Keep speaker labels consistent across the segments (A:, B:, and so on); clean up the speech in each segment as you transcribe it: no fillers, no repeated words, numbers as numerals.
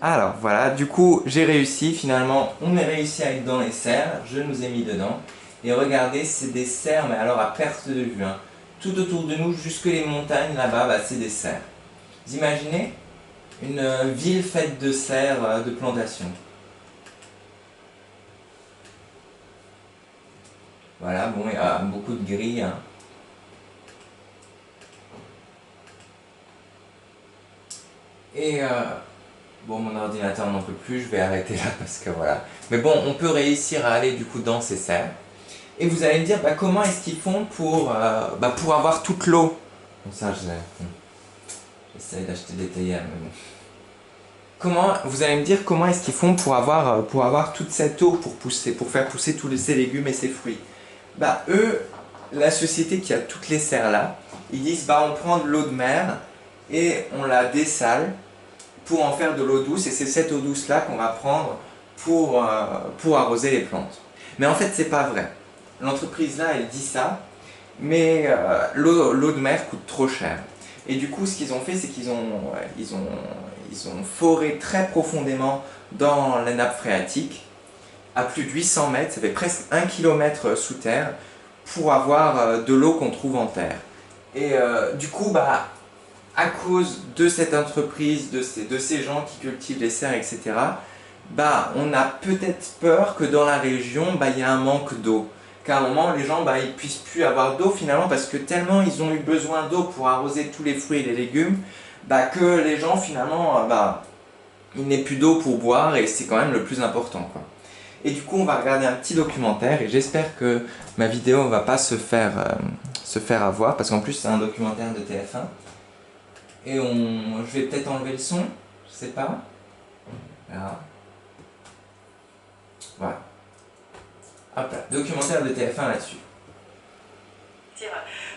A: Alors voilà, du coup j'ai réussi, finalement on a réussi à être dans les serres, je nous ai mis dedans. Et regardez, c'est des serres, mais alors à perte de vue, hein. Tout autour de nous, jusque les montagnes là-bas, bah, c'est des serres. Vous imaginez une ville faite de serres, de plantations. Voilà, bon, il y a beaucoup de grilles, hein. Et bon, mon ordinateur n'en peut plus, je vais arrêter là parce que voilà. Mais bon, on peut réussir à aller du coup dans ces serres. Et vous allez me dire, bah, comment est-ce qu'ils font pour avoir toute l'eau. Bon, ça, j'essaie d'acheter des théières, mais bon. Vous allez me dire, comment est-ce qu'ils font pour avoir toute cette eau pour faire pousser tous ces légumes et ces fruits. Bah, eux, la société qui a toutes les serres là, ils disent, bah, on prend de l'eau de mer et on la dessale pour en faire de l'eau douce, et c'est cette eau douce là qu'on va prendre pour arroser les plantes. Mais en fait, c'est pas vrai. L'entreprise là, elle dit ça, mais l'eau de mer coûte trop cher. Et du coup, ce qu'ils ont fait, c'est qu'ils ont foré très profondément dans la nappe phréatique, à plus de 800 mètres, ça fait presque 1 km sous terre, pour avoir de l'eau qu'on trouve en terre. Et du coup, bah, à cause de cette entreprise, de ces gens qui cultivent les serres, etc., bah, on a peut-être peur que dans la région, bah, il y a un manque d'eau. Qu'à un moment, les gens, bah, ils puissent plus avoir d'eau finalement, parce que tellement ils ont eu besoin d'eau pour arroser tous les fruits et les légumes, bah, que les gens finalement, bah, il n'aient plus d'eau pour boire, et c'est quand même le plus important, quoi. Et du coup, on va regarder un petit documentaire, et j'espère que ma vidéo ne va pas se faire avoir, parce qu'en plus c'est un documentaire de TF1. Et je vais peut-être enlever le son, je sais pas. Là. Voilà. Hop là, documentaire de TF1 là-dessus.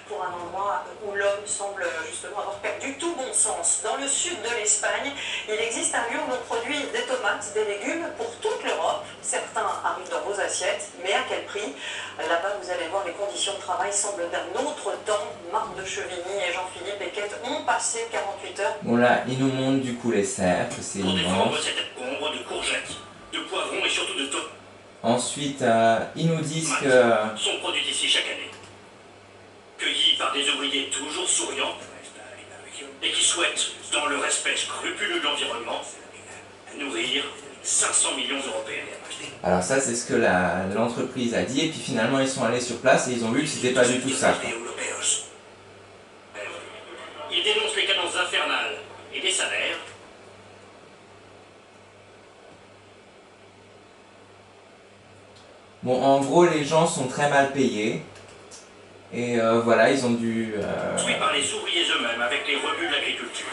B: Pour un endroit où l'homme semble justement avoir perdu tout bon sens. Dans le sud de l'Espagne, il existe un lieu où l'on produit des tomates, des légumes pour toute l'Europe. Certains arrivent dans vos assiettes, mais à quel prix? Là-bas, vous allez voir, les conditions de travail semblent d'un autre temps. Marc de Chevigny et Jean-Philippe Beckett ont passé 48 heures.
A: Bon là, ils nous montrent du coup les serres, que c'est immense.
C: De courgettes, de poivrons et surtout de tomates.
A: Ensuite, ils nous disent que...
C: sont produites ici chaque année. Cueillis par des ouvriers toujours souriants et qui souhaitent, dans le respect scrupuleux de l'environnement, nourrir 500 millions d'Européens.
A: Alors ça, c'est ce que l'entreprise a dit, et puis finalement ils sont allés sur place et ils ont vu que c'était pas du tout ça, quoi.
C: Ils dénoncent les cadences infernales et des salaires.
A: Bon, en gros, les gens sont très mal payés. Et voilà, ils ont dû...
C: Construits par les ouvriers eux-mêmes, avec les rebuts de l'agriculture.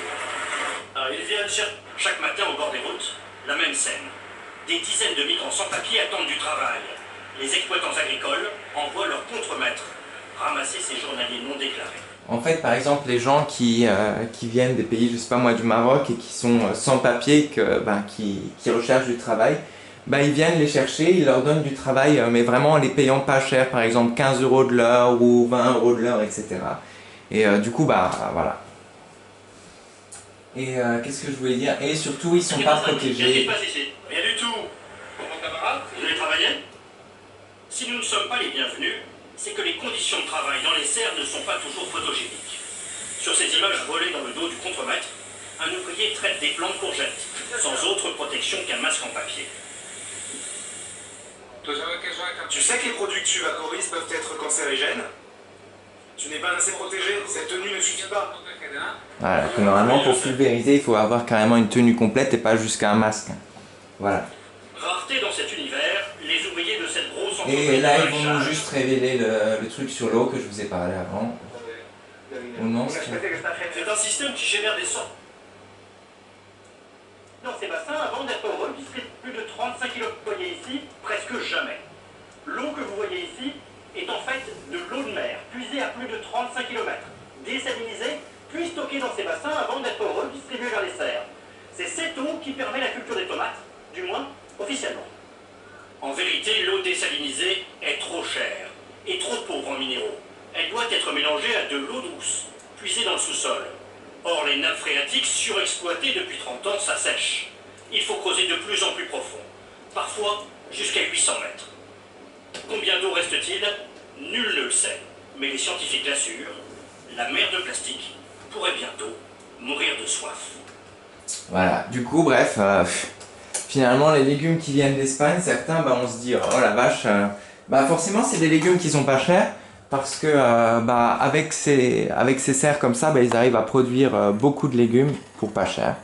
C: Ils viennent chaque matin au bord des routes, la même scène. Des dizaines de migrants sans papier attendent du travail. Les exploitants agricoles envoient leurs contremaîtres ramasser ces journaliers non déclarés.
A: En fait, par exemple, les gens qui viennent des pays, je sais pas moi, du Maroc, et qui sont sans papier, qui recherchent du travail, bah, ils viennent les chercher, ils leur donnent du travail, mais vraiment en les payant pas cher, par exemple 15 € de l'heure ou 20 € de l'heure, etc. Et du coup, bah voilà. Et qu'est-ce que je voulais dire? Et surtout, ils sont pas protégés.
C: Rien du tout. Mon camarade, vous allez travailler? Si nous ne sommes pas les bienvenus, c'est que les conditions de travail dans les serres ne sont pas toujours photogéniques. Sur ces images volées dans le dos du contremaître, un ouvrier traite des plants de courgettes, sans autre protection qu'un masque en papier.
D: Tu sais que les produits que tu vaporises peuvent être cancérigènes? Tu n'es pas assez protégé, cette tenue ne suffit pas.
A: Voilà, que normalement pour pulvériser, il faut avoir carrément une tenue complète et pas jusqu'à un masque. Voilà.
C: Rareté dans cet univers, les ouvriers de cette grosse entreprise...
A: Et là, ils vont nous juste révéler le truc sur l'eau que je vous ai parlé avant. Ou non, c'est
C: un système qui génère des sortes. Dans ces bassins, avant d'être redistribués plus de 35 kg, vous voyez ici, presque jamais. L'eau que vous voyez ici est en fait de l'eau de mer, puisée à plus de 35 km, désalinisée, puis stockée dans ces bassins avant d'être redistribuée vers les serres. C'est cette eau qui permet la culture des tomates, du moins officiellement. En vérité, l'eau désalinisée est trop chère et trop pauvre en minéraux. Elle doit être mélangée à de l'eau douce, puisée dans le sous-sol. Or, les nappes phréatiques surexploitées depuis 30 ans s'assèchent. il faut creuser de plus en plus profond, parfois jusqu'à 800 mètres. Combien d'eau reste-t-il? Nul ne le sait, mais les scientifiques l'assurent, la mer de plastique pourrait bientôt mourir de soif.
A: Voilà, du coup, bref, finalement, les légumes qui viennent d'Espagne, certains, bah, on se dit, oh la vache, bah forcément, c'est des légumes qui sont pas chers, parce que bah, avec ces serres comme ça, bah, ils arrivent à produire beaucoup de légumes pour pas cher.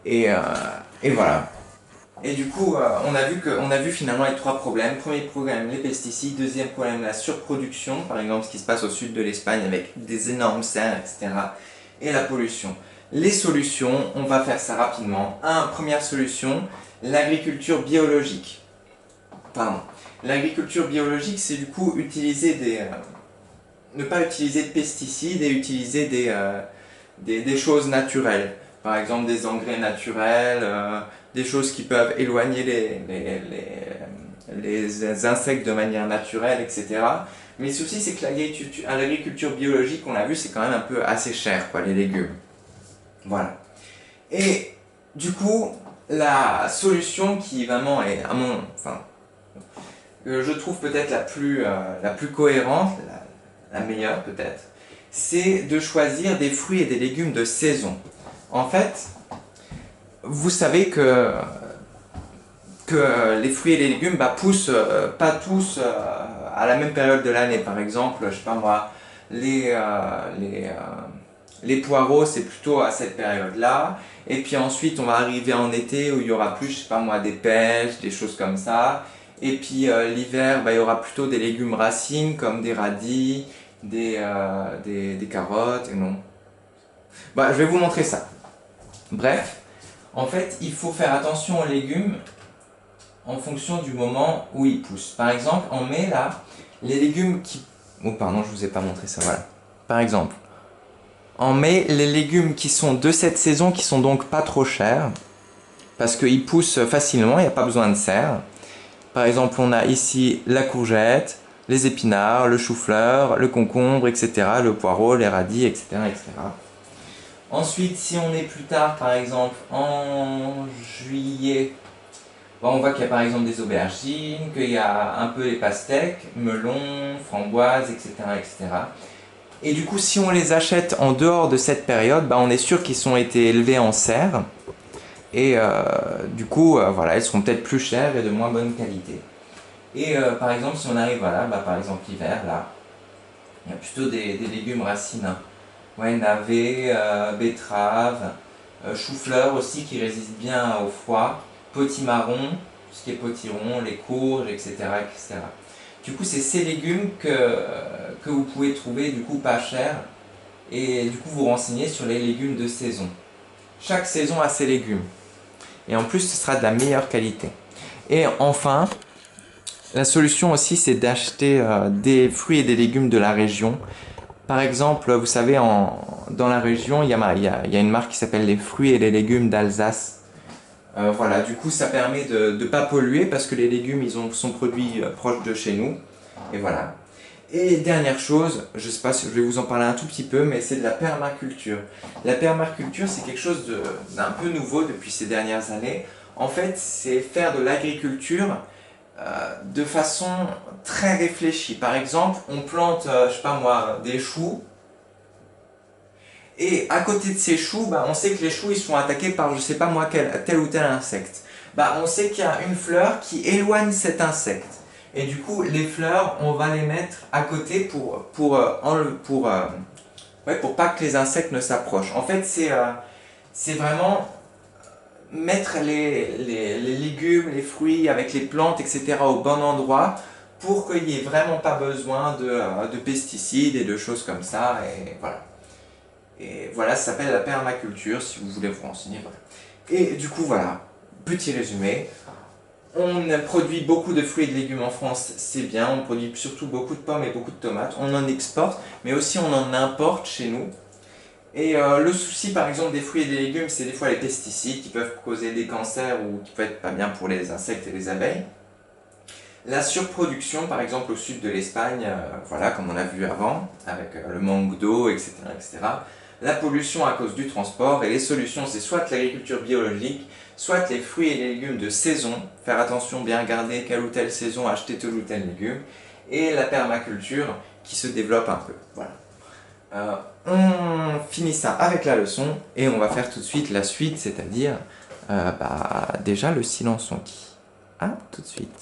A: Et voilà. Et du coup, on a vu finalement les trois problèmes. Premier problème, les pesticides. Deuxième problème, la surproduction, par exemple ce qui se passe au sud de l'Espagne avec des énormes serres, etc. Et la pollution. Les solutions, on va faire ça rapidement. Première solution, l'agriculture biologique. Pardon. L'agriculture biologique, c'est du coup utiliser ne pas utiliser de pesticides et utiliser des choses naturelles. Par exemple des engrais naturels, des choses qui peuvent éloigner les insectes de manière naturelle, etc. Mais le souci, c'est que l'agriculture biologique, on l'a vu, c'est quand même un peu assez cher, quoi, les légumes. Voilà. Et du coup, la solution qui vraiment est, je trouve peut-être la plus cohérente, la meilleure peut-être, c'est de choisir des fruits et des légumes de saison. En fait, vous savez que les fruits et les légumes poussent pas tous à la même période de l'année. Par exemple, je sais pas moi, les poireaux, c'est plutôt à cette période-là. Et puis ensuite, on va arriver en été où il y aura plus, je sais pas moi, des pêches, des choses comme ça. Et puis l'hiver, il y aura plutôt des légumes racines comme des radis, des carottes, et non. Je vais vous montrer ça. Bref, en fait, il faut faire attention aux légumes en fonction du moment où ils poussent. Par exemple, en mai, là, les légumes qui... Oh, pardon, je vous ai pas montré ça, voilà. Par exemple, en mai, les légumes qui sont de cette saison, qui sont donc pas trop chers, parce qu'ils poussent facilement, il n'y a pas besoin de serre. Par exemple, on a ici la courgette, les épinards, le chou-fleur, le concombre, etc., le poireau, les radis, etc., etc. Ensuite, si on est plus tard, par exemple, en juillet, on voit qu'il y a par exemple des aubergines, qu'il y a un peu les pastèques, melons, framboises, etc., etc. Et du coup, si on les achète en dehors de cette période, on est sûr qu'ils ont été élevés en serre. Et du coup, voilà, elles seront peut-être plus chères et de moins bonne qualité. Et par exemple, si on arrive, voilà, par exemple l'hiver, là, il y a plutôt des légumes racines. Ouais, navets, betteraves, chou-fleur aussi qui résistent bien au froid, potimarron, tout ce qui est potiron, les courges, etc., etc. Du coup, c'est ces légumes que vous pouvez trouver du coup pas cher et du coup vous renseignez sur les légumes de saison. Chaque saison a ses légumes et en plus ce sera de la meilleure qualité. Et enfin, la solution aussi c'est d'acheter des fruits et des légumes de la région. Par exemple, vous savez, dans la région, il y a une marque qui s'appelle les fruits et les légumes d'Alsace. Voilà, du coup, ça permet de ne pas polluer parce que les légumes, sont produits proches de chez nous. Et voilà. Et dernière chose, je sais pas si je vais vous en parler un tout petit peu, mais c'est de la permaculture. La permaculture, c'est quelque chose d'un peu nouveau depuis ces dernières années. En fait, c'est faire de l'agriculture de façon très réfléchie. Par exemple, on plante, je sais pas moi, des choux. Et à côté de ces choux, on sait que les choux ils sont attaqués par je sais pas moi tel ou tel insecte. On sait qu'il y a une fleur qui éloigne cet insecte. Et du coup, les fleurs, on va les mettre à côté pour pas que les insectes ne s'approchent. En fait, c'est vraiment mettre les légumes, les fruits avec les plantes, etc. au bon endroit pour qu'il n'y ait vraiment pas besoin de pesticides et de choses comme ça. Et voilà. Et voilà, ça s'appelle la permaculture, si vous voulez vous renseigner. Voilà. Et du coup, voilà, petit résumé. On produit beaucoup de fruits et de légumes en France, c'est bien. On produit surtout beaucoup de pommes et beaucoup de tomates. On en exporte, mais aussi on en importe chez nous. Et le souci, par exemple, des fruits et des légumes, c'est des fois les pesticides qui peuvent causer des cancers ou qui peuvent être pas bien pour les insectes et les abeilles. La surproduction, par exemple, au sud de l'Espagne, voilà, comme on a vu avant, avec le manque d'eau, etc., etc. la pollution à cause du transport, et les solutions c'est soit l'agriculture biologique, soit les fruits et les légumes de saison, faire attention, bien regarder quelle ou telle saison acheter tel ou tel légume, et la permaculture qui se développe un peu. Voilà. On finit ça avec la leçon, et on va faire tout de suite la suite, c'est-à-dire déjà le silence on dit. À tout de suite.